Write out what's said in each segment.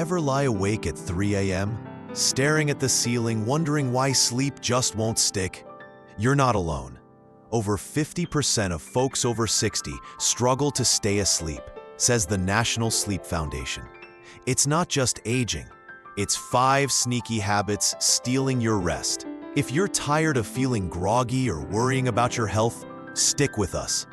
Ever lie awake at 3 a.m., staring at the ceiling, wondering why sleep just won't stick? You're not alone. Over 50% of folks over 60 struggle to stay asleep, says the National Sleep Foundation. It's not just aging. It's 5 sneaky habits stealing your rest. If you're tired of feeling groggy or worrying about your health, stick with us.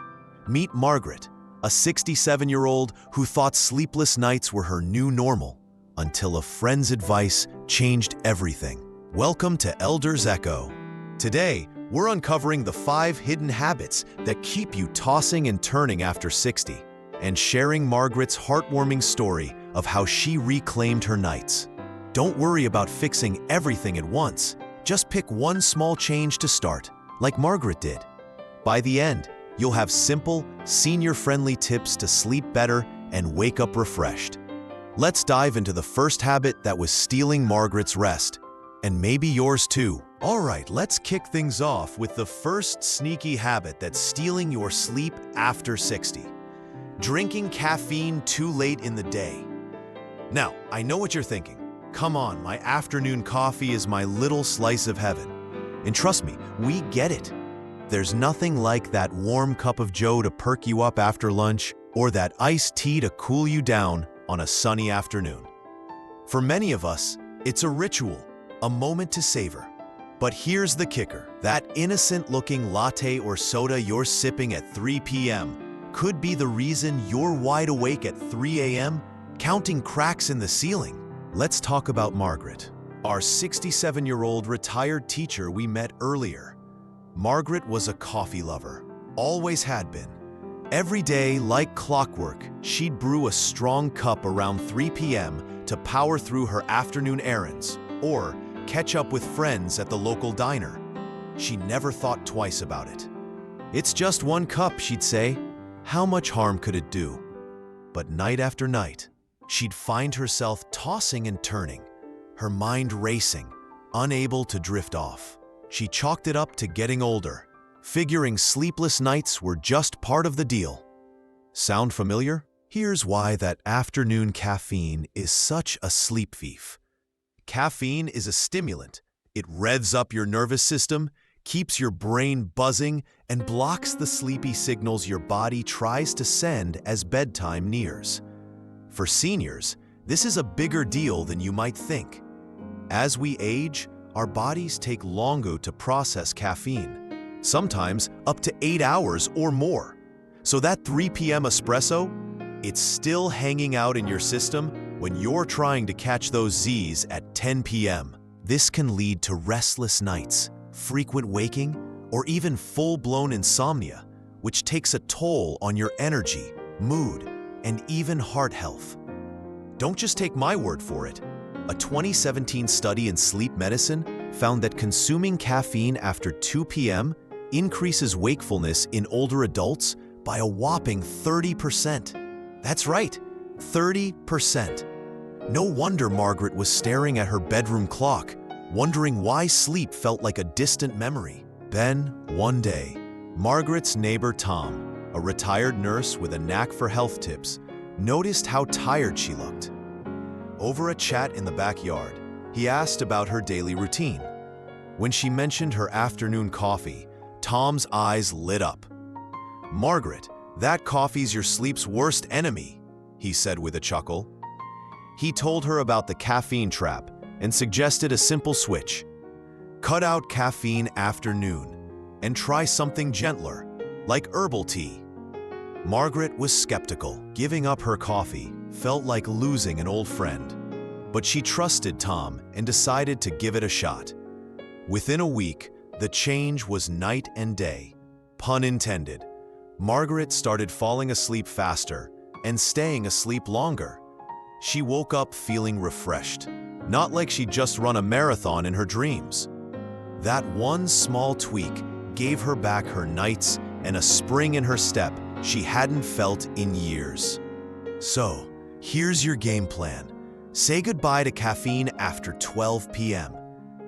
Meet Margaret, a 67-year-old who thought sleepless nights were her new normal, until a friend's advice changed everything. Welcome to Elder's Echo. Today, we're uncovering the 5 hidden habits that keep you tossing and turning after 60, and sharing Margaret's heartwarming story of how she reclaimed her nights. Don't worry about fixing everything at once. Just pick one small change to start, like Margaret did. By the end, you'll have simple, senior-friendly tips to sleep better and wake up refreshed. Let's dive into the first habit that was stealing Margaret's rest, and maybe yours too. All right, let's kick things off with the first sneaky habit that's stealing your sleep after 60. Drinking caffeine too late in the day. Now, I know what you're thinking. Come on, my afternoon coffee is my little slice of heaven. And trust me, we get it. There's nothing like that warm cup of joe to perk you up after lunch, or that iced tea to cool you down on a sunny afternoon. For many of us, it's a ritual, a moment to savor. But here's the kicker. That innocent-looking latte or soda you're sipping at 3 p.m. could be the reason you're wide awake at 3 a.m., counting cracks in the ceiling. Let's talk about Margaret, our 67-year-old retired teacher we met earlier. Margaret was a coffee lover, always had been. Every day, like clockwork, she'd brew a strong cup around 3 p.m. to power through her afternoon errands, or catch up with friends at the local diner. She never thought twice about it. It's just one cup, she'd say. How much harm could it do? But night after night, she'd find herself tossing and turning, her mind racing, unable to drift off. She chalked it up to getting older, figuring sleepless nights were just part of the deal. Sound familiar? Here's why that afternoon caffeine is such a sleep thief. Caffeine is a stimulant. It revs up your nervous system, keeps your brain buzzing, and blocks the sleepy signals your body tries to send as bedtime nears. For seniors, this is a bigger deal than you might think. As we age, our bodies take longer to process caffeine, sometimes up to 8 hours or more. So that 3 p.m. espresso, it's still hanging out in your system when you're trying to catch those Z's at 10 p.m. This can lead to restless nights, frequent waking, or even full-blown insomnia, which takes a toll on your energy, mood, and even heart health. Don't just take my word for it. A 2017 study in sleep medicine found that consuming caffeine after 2 p.m. increases wakefulness in older adults by a whopping 30%. That's right, 30%. No wonder Margaret was staring at her bedroom clock, wondering why sleep felt like a distant memory. Then, one day, Margaret's neighbor Tom, a retired nurse with a knack for health tips, noticed how tired she looked. Over a chat in the backyard, he asked about her daily routine. When she mentioned her afternoon coffee, Tom's eyes lit up. "Margaret, that coffee's your sleep's worst enemy," he said with a chuckle. He told her about the caffeine trap and suggested a simple switch. Cut out caffeine after noon and try something gentler, like herbal tea. Margaret was skeptical. Giving up her coffee felt like losing an old friend. But she trusted Tom and decided to give it a shot. Within a week, the change was night and day. Pun intended. Margaret started falling asleep faster and staying asleep longer. She woke up feeling refreshed, not like she'd just run a marathon in her dreams. That one small tweak gave her back her nights and a spring in her step she hadn't felt in years. So, here's your game plan. Say goodbye to caffeine after 12 p.m.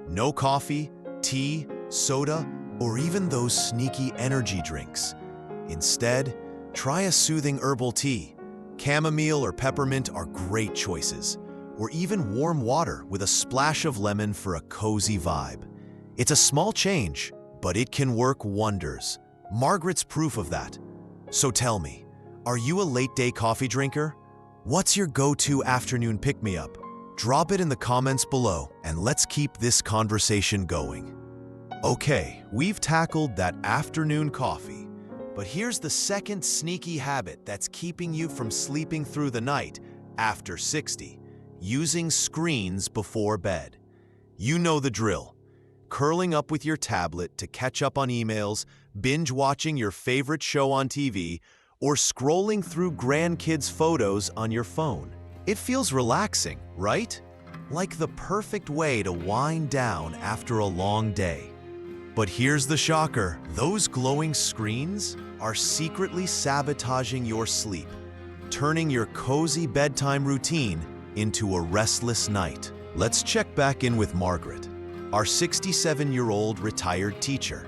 No coffee, tea, soda, or even those sneaky energy drinks. Instead, try a soothing herbal tea. Chamomile or peppermint are great choices. or even warm water with a splash of lemon for a cozy vibe. It's a small change, but it can work wonders. Margaret's proof of that. So tell me, are you a late-day coffee drinker? What's your go-to afternoon pick-me-up? Drop it in the comments below, and let's keep this conversation going. Okay, we've tackled that afternoon coffee, but here's the second sneaky habit that's keeping you from sleeping through the night after 60, using screens before bed. You know the drill. Curling up with your tablet to catch up on emails, binge watching your favorite show on TV, or scrolling through grandkids' photos on your phone. It feels relaxing, right? Like the perfect way to wind down after a long day. But here's the shocker. Those glowing screens are secretly sabotaging your sleep, turning your cozy bedtime routine into a restless night. Let's check back in with Margaret, our 67-year-old retired teacher.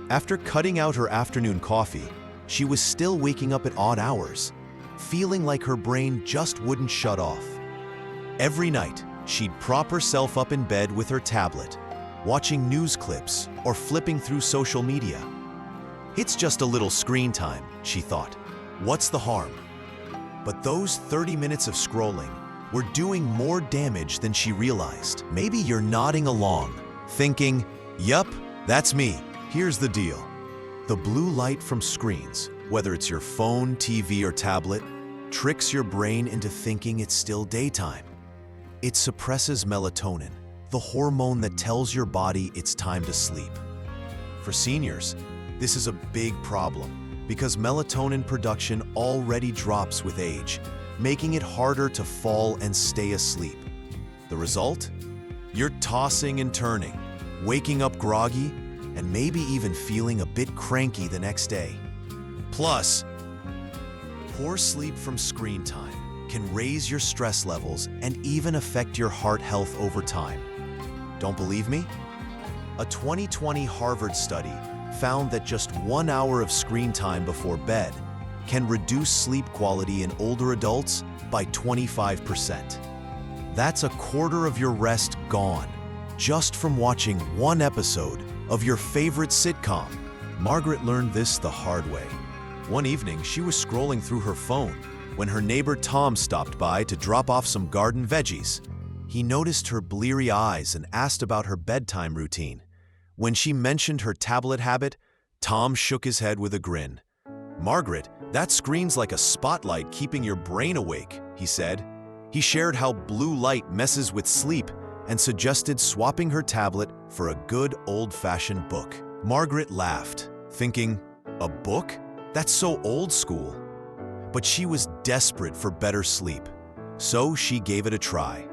After cutting out her afternoon coffee, she was still waking up at odd hours, feeling like her brain just wouldn't shut off. Every night, she'd prop herself up in bed with her tablet, watching news clips or flipping through social media. It's just a little screen time, she thought. What's the harm? But those 30 minutes of scrolling were doing more damage than she realized. Maybe you're nodding along, thinking, yup, that's me. Here's the deal. The blue light from screens, whether it's your phone, TV, or tablet, tricks your brain into thinking it's still daytime. It suppresses melatonin, the hormone that tells your body it's time to sleep. For seniors, this is a big problem because melatonin production already drops with age, making it harder to fall and stay asleep. The result? You're tossing and turning, waking up groggy, and maybe even feeling a bit cranky the next day. Plus, poor sleep from screen time can raise your stress levels and even affect your heart health over time. Don't believe me? A 2020 Harvard study found that just 1 hour of screen time before bed can reduce sleep quality in older adults by 25%. That's a quarter of your rest gone, just from watching one episode of your favorite sitcom. Margaret learned this the hard way. One evening, she was scrolling through her phone when her neighbor Tom stopped by to drop off some garden veggies. He noticed her bleary eyes and asked about her bedtime routine. When she mentioned her tablet habit, Tom shook his head with a grin. "Margaret, that screen's like a spotlight keeping your brain awake," he said. He shared how blue light messes with sleep and suggested swapping her tablet for a good old-fashioned book. Margaret laughed, thinking, "A book? That's so old school." But she was desperate for better sleep, so she gave it a try.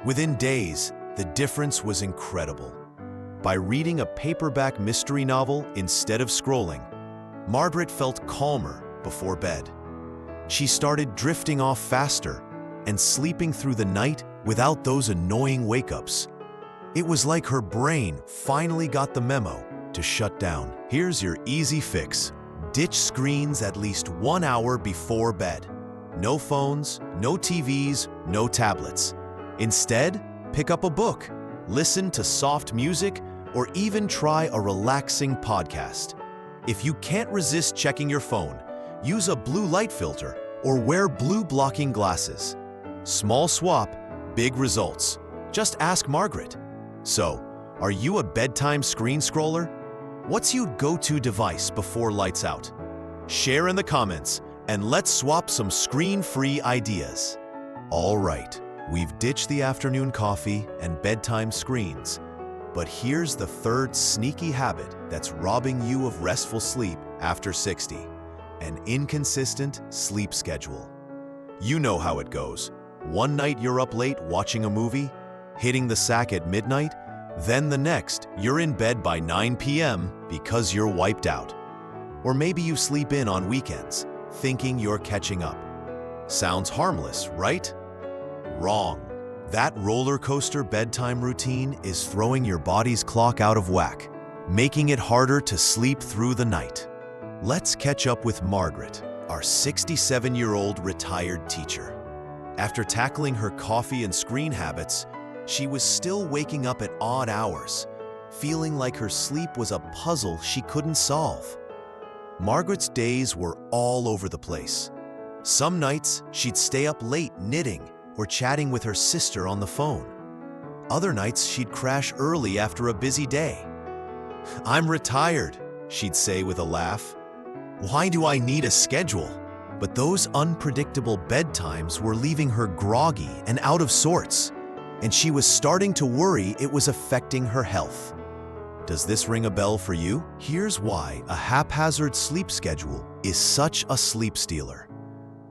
Within days, the difference was incredible. By reading a paperback mystery novel instead of scrolling, Margaret felt calmer before bed. She started drifting off faster and sleeping through the night without those annoying wake-ups. It was like her brain finally got the memo to shut down. Here's your easy fix. Ditch screens at least 1 hour before bed. No phones, no TVs, no tablets. Instead, pick up a book, listen to soft music, or even try a relaxing podcast. If you can't resist checking your phone, use a blue light filter or wear blue blocking glasses. Small swap, big results. Just ask Margaret. So, are you a bedtime screen scroller? What's your go-to device before lights out? Share in the comments and let's swap some screen-free ideas. All right, we've ditched the afternoon coffee and bedtime screens. But here's the third sneaky habit that's robbing you of restful sleep after 60: an inconsistent sleep schedule. You know how it goes. One night you're up late watching a movie, hitting the sack at midnight, then the next you're in bed by 9 p.m. because you're wiped out. Or maybe you sleep in on weekends, thinking you're catching up. Sounds harmless, right? Wrong. That roller coaster bedtime routine is throwing your body's clock out of whack, making it harder to sleep through the night. Let's catch up with Margaret, our 67-year-old retired teacher. After tackling her coffee and screen habits, she was still waking up at odd hours, feeling like her sleep was a puzzle she couldn't solve. Margaret's days were all over the place. Some nights, she'd stay up late knitting or chatting with her sister on the phone. Other nights, she'd crash early after a busy day. "I'm retired," she'd say with a laugh. "Why do I need a schedule?" But those unpredictable bedtimes were leaving her groggy and out of sorts, and she was starting to worry it was affecting her health. Does this ring a bell for you? Here's why a haphazard sleep schedule is such a sleep stealer.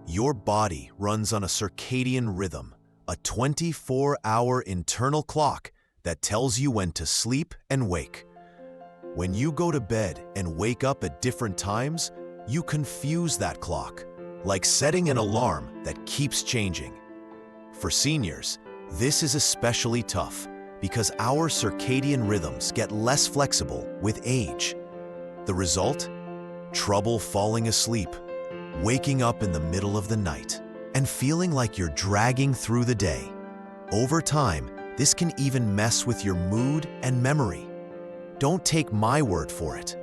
Your body runs on a circadian rhythm, a 24-hour internal clock that tells you when to sleep and wake. When you go to bed and wake up at different times, you confuse that clock, like setting an alarm that keeps changing. For seniors, this is especially tough because our circadian rhythms get less flexible with age. The result? Trouble falling asleep, waking up in the middle of the night, and feeling like you're dragging through the day. Over time, this can even mess with your mood and memory. Don't take my word for it.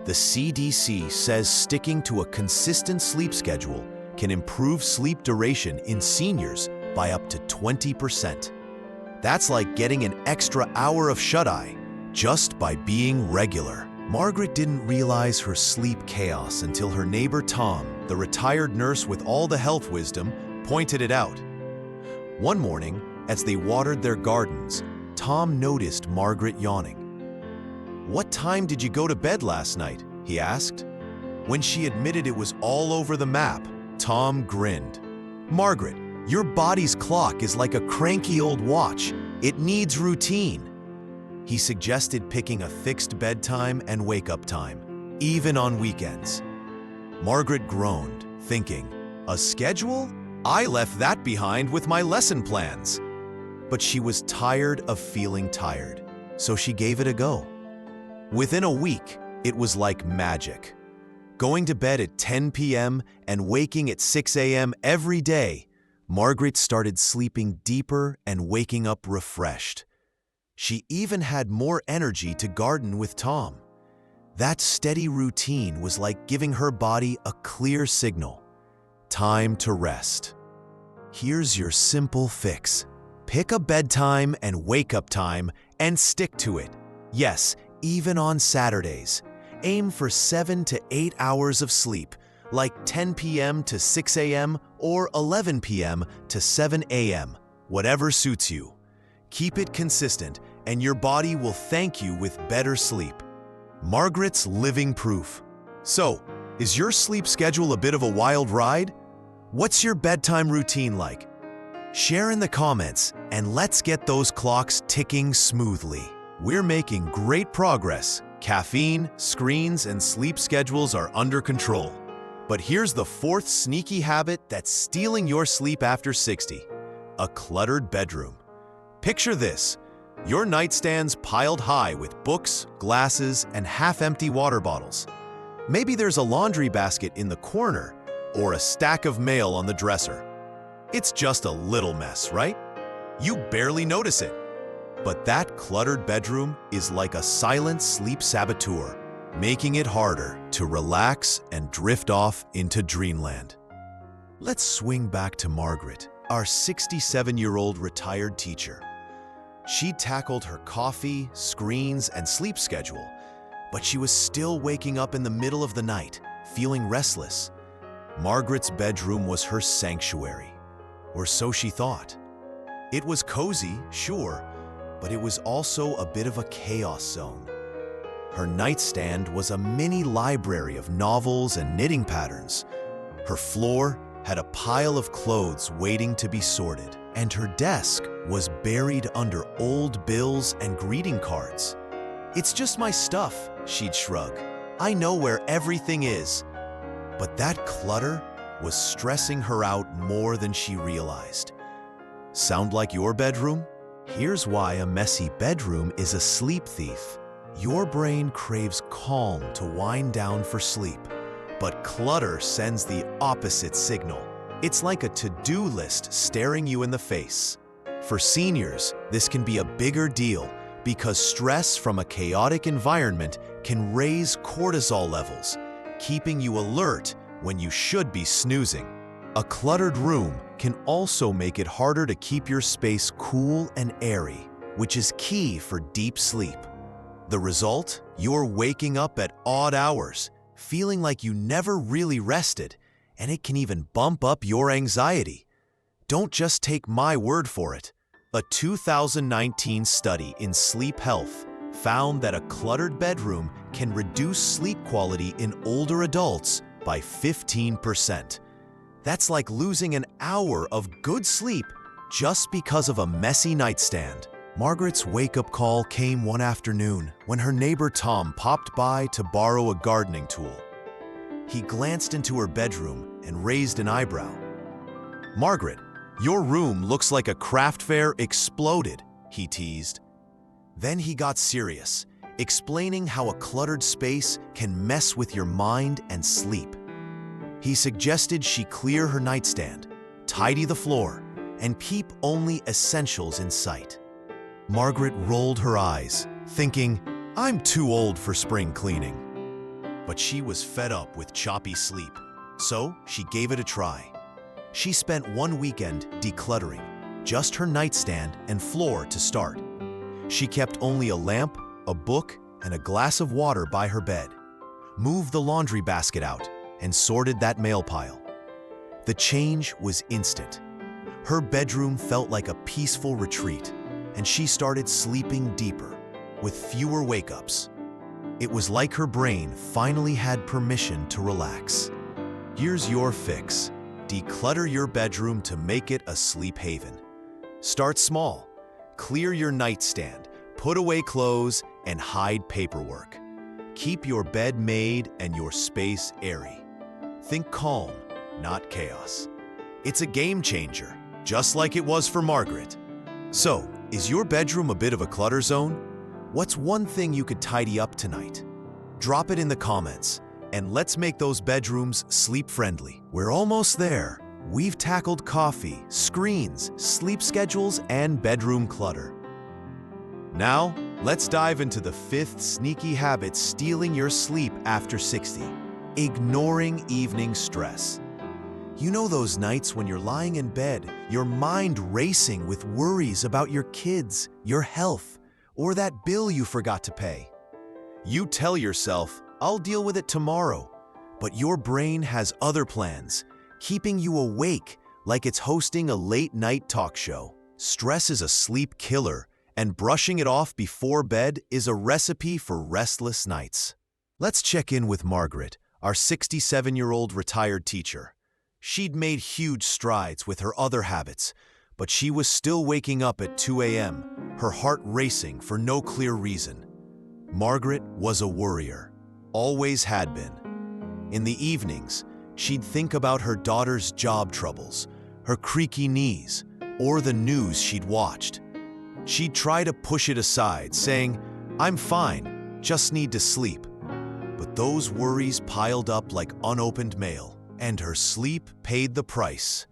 The CDC says sticking to a consistent sleep schedule can improve sleep duration in seniors by up to 20%. That's like getting an extra hour of shut-eye just by being regular. Margaret didn't realize her sleep chaos until her neighbor Tom, the retired nurse with all the health wisdom, pointed it out. One morning, as they watered their gardens, Tom noticed Margaret yawning. "What time did you go to bed last night?" he asked. When she admitted it was all over the map, Tom grinned. "Margaret, your body's clock is like a cranky old watch. It needs routine." He suggested picking a fixed bedtime and wake-up time, even on weekends. Margaret groaned, thinking, "A schedule? I left that behind with my lesson plans." But she was tired of feeling tired, so she gave it a go. Within a week, it was like magic. Going to bed at 10 p.m. and waking at 6 a.m. every day, Margaret started sleeping deeper and waking up refreshed. She even had more energy to garden with Tom. That steady routine was like giving her body a clear signal. Time to rest. Here's your simple fix. Pick a bedtime and wake-up time and stick to it. Yes, even on Saturdays. Aim for 7 to 8 hours of sleep, like 10 p.m. to 6 a.m. or 11 p.m. to 7 a.m., whatever suits you. Keep it consistent, and your body will thank you with better sleep. Margaret's living proof. So, is your sleep schedule a bit of a wild ride? What's your bedtime routine like? Share in the comments, and let's get those clocks ticking smoothly. We're making great progress. Caffeine, screens, and sleep schedules are under control. But here's the fourth sneaky habit that's stealing your sleep after 60. A cluttered bedroom. Picture this. Your nightstand's piled high with books, glasses, and half-empty water bottles. Maybe there's a laundry basket in the corner or a stack of mail on the dresser. It's just a little mess, right? You barely notice it. But that cluttered bedroom is like a silent sleep saboteur, making it harder to relax and drift off into dreamland. Let's swing back to Margaret, our 67-year-old retired teacher. She tackled her coffee, screens, and sleep schedule, but she was still waking up in the middle of the night, feeling restless. Margaret's bedroom was her sanctuary, or so she thought. It was cozy, sure, but it was also a bit of a chaos zone. Her nightstand was a mini library of novels and knitting patterns. Her floor had a pile of clothes waiting to be sorted, and her desk was buried under old bills and greeting cards. "It's just my stuff," she'd shrug. "I know where everything is." But that clutter was stressing her out more than she realized. Sound like your bedroom? Here's why a messy bedroom is a sleep thief. Your brain craves calm to wind down for sleep, but clutter sends the opposite signal. It's like a to-do list staring you in the face. For seniors, this can be a bigger deal because stress from a chaotic environment can raise cortisol levels, keeping you alert when you should be snoozing. A cluttered room can also make it harder to keep your space cool and airy, which is key for deep sleep. The result? You're waking up at odd hours, feeling like you never really rested, and it can even bump up your anxiety. Don't just take my word for it. A 2019 study in Sleep Health found that a cluttered bedroom can reduce sleep quality in older adults by 15%. That's like losing an hour of good sleep just because of a messy nightstand. Margaret's wake-up call came one afternoon when her neighbor Tom popped by to borrow a gardening tool. He glanced into her bedroom and raised an eyebrow. "Margaret, your room looks like a craft fair exploded," he teased. Then he got serious, explaining how a cluttered space can mess with your mind and sleep. He suggested she clear her nightstand, tidy the floor, and keep only essentials in sight. Margaret rolled her eyes, thinking, "I'm too old for spring cleaning." But she was fed up with choppy sleep, so she gave it a try. She spent one weekend decluttering, just her nightstand and floor to start. She kept only a lamp, a book, and a glass of water by her bed, moved the laundry basket out, and sorted that mail pile. The change was instant. Her bedroom felt like a peaceful retreat, and she started sleeping deeper, with fewer wake-ups. It was like her brain finally had permission to relax. Here's your fix. Declutter your bedroom to make it a sleep haven. Start small. Clear your nightstand, put away clothes, and hide paperwork. Keep your bed made and your space airy. Think calm, not chaos. It's a game changer, just like it was for Margaret. So, is your bedroom a bit of a clutter zone? What's one thing you could tidy up tonight? Drop it in the comments, and let's make those bedrooms sleep-friendly. We're almost there. We've tackled coffee, screens, sleep schedules, and bedroom clutter. Now, let's dive into the fifth sneaky habit stealing your sleep after 60. Ignoring evening stress. You know those nights when you're lying in bed, your mind racing with worries about your kids, your health, or that bill you forgot to pay. You tell yourself, "I'll deal with it tomorrow," but your brain has other plans, keeping you awake like it's hosting a late-night talk show. Stress is a sleep killer, and brushing it off before bed is a recipe for restless nights. Let's check in with Margaret, our 67-year-old retired teacher. She'd made huge strides with her other habits, but she was still waking up at 2 a.m., her heart racing for no clear reason. Margaret was a worrier, always had been. In the evenings, she'd think about her daughter's job troubles, her creaky knees, or the news she'd watched. She'd try to push it aside, saying, "I'm fine, just need to sleep." But those worries piled up like unopened mail, and her sleep paid the price.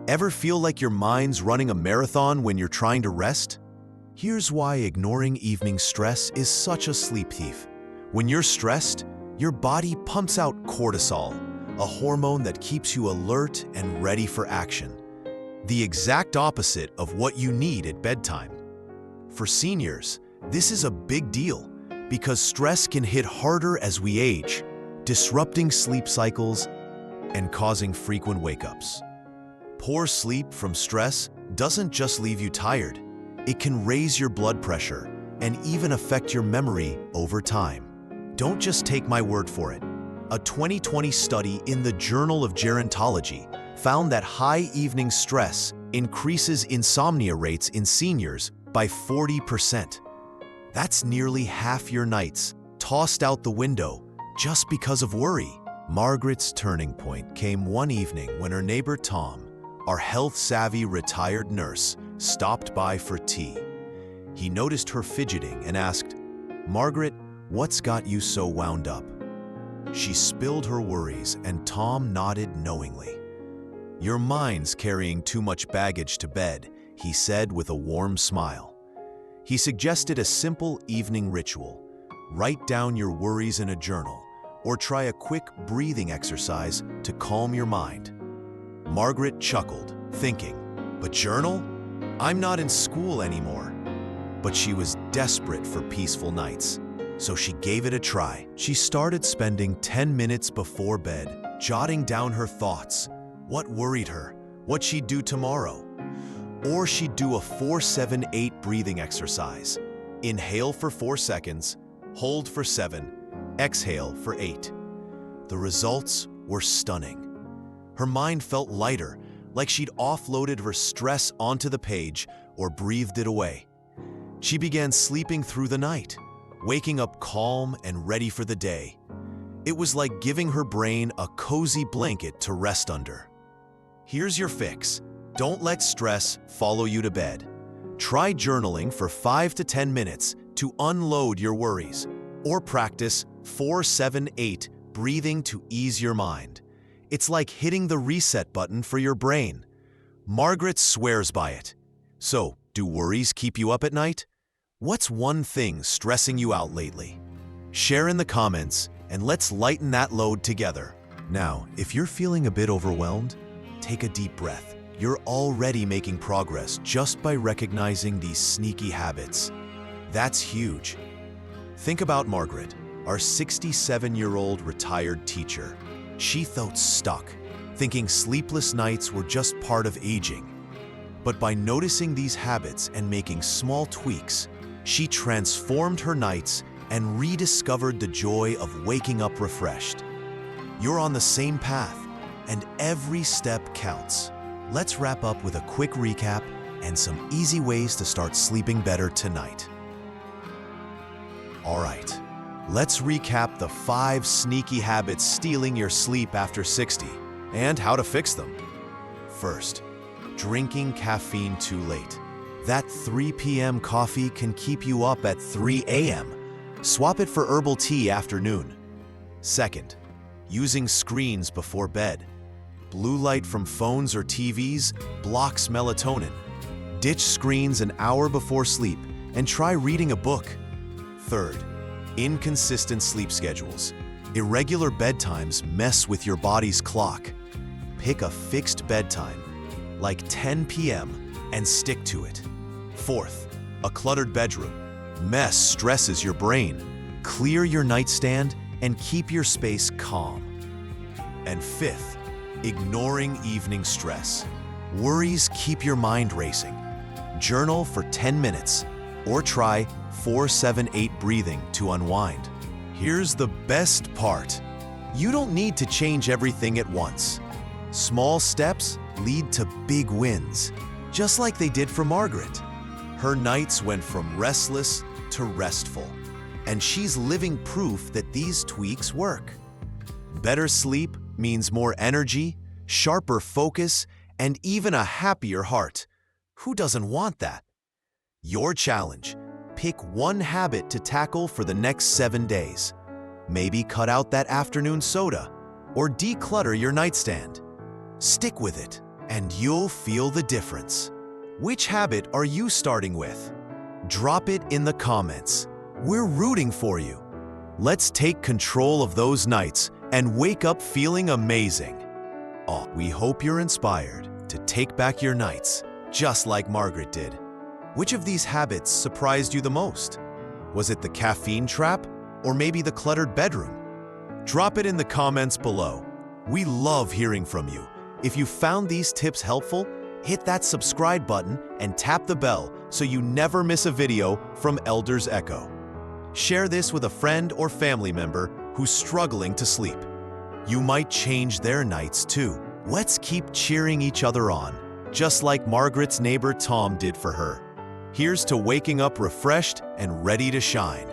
Ever feel like your mind's running a marathon when you're trying to rest? Here's why ignoring evening stress is such a sleep thief. When you're stressed, your body pumps out cortisol, a hormone that keeps you alert and ready for action. The exact opposite of what you need at bedtime. For seniors, this is a big deal because stress can hit harder as we age, disrupting sleep cycles and causing frequent wake-ups. Poor sleep from stress doesn't just leave you tired. It can raise your blood pressure and even affect your memory over time. Don't just take my word for it. A 2020 study in the Journal of Gerontology found that high evening stress increases insomnia rates in seniors by 40%. That's nearly half your nights tossed out the window just because of worry. Margaret's turning point came one evening when her neighbor Tom, our health-savvy retired nurse, stopped by for tea. He noticed her fidgeting and asked, "Margaret, what's got you so wound up?" She spilled her worries and Tom nodded knowingly. "Your mind's carrying too much baggage to bed," he said with a warm smile. He suggested a simple evening ritual. Write down your worries in a journal, or try a quick breathing exercise to calm your mind. Margaret chuckled, thinking, "But journal? I'm not in school anymore." But she was desperate for peaceful nights, so she gave it a try. She started spending 10 minutes before bed, jotting down her thoughts, what worried her, what she'd do tomorrow. Or she'd do a 4-7-8 breathing exercise. Inhale for 4 seconds, hold for 7, exhale for 8. The results were stunning. Her mind felt lighter, like she'd offloaded her stress onto the page or breathed it away. She began sleeping through the night, waking up calm and ready for the day. It was like giving her brain a cozy blanket to rest under. Here's your fix. Don't let stress follow you to bed. Try journaling for 5 to 10 minutes to unload your worries, or practice 4-7-8 breathing to ease your mind. It's like hitting the reset button for your brain. Margaret swears by it. So, do worries keep you up at night? What's one thing stressing you out lately? Share in the comments and let's lighten that load together. Now, if you're feeling a bit overwhelmed, take a deep breath. You're already making progress just by recognizing these sneaky habits. That's huge. Think about Margaret, our 67-year-old retired teacher. She felt stuck, thinking sleepless nights were just part of aging. But by noticing these habits and making small tweaks, she transformed her nights and rediscovered the joy of waking up refreshed. You're on the same path, and every step counts. Let's wrap up with a quick recap and some easy ways to start sleeping better tonight. All right, let's recap the 5 sneaky habits stealing your sleep after 60 and how to fix them. First, drinking caffeine too late. That 3 p.m. coffee can keep you up at 3 a.m. Swap it for herbal tea after noon. Second, using screens before bed. Blue light from phones or TVs blocks melatonin. Ditch screens an hour before sleep and try reading a book. Third, inconsistent sleep schedules. Irregular bedtimes mess with your body's clock. Pick a fixed bedtime, like 10 p.m., and stick to it. Fourth, a cluttered bedroom. Mess stresses your brain. Clear your nightstand and keep your space calm. And fifth, ignoring evening stress. Worries keep your mind racing. Journal for 10 minutes or try 4-7-8 breathing to unwind. Here's the best part. You don't need to change everything at once. Small steps lead to big wins, just like they did for Margaret. Her nights went from restless to restful, and she's living proof that these tweaks work. Better sleep means more energy, sharper focus, and even a happier heart. Who doesn't want that? Your challenge: pick one habit to tackle for the next 7 days. Maybe cut out that afternoon soda or declutter your nightstand. Stick with it, and you'll feel the difference. Which habit are you starting with? Drop it in the comments. We're rooting for you. Let's take control of those nights and wake up feeling amazing. Oh, we hope you're inspired to take back your nights, just like Margaret did. Which of these habits surprised you the most? Was it the caffeine trap, or maybe the cluttered bedroom? Drop it in the comments below. We love hearing from you. If you found these tips helpful, hit that subscribe button and tap the bell so you never miss a video from Elders Echo. Share this with a friend or family member who's struggling to sleep. You might change their nights too. Let's keep cheering each other on, just like Margaret's neighbor Tom did for her. Here's to waking up refreshed and ready to shine.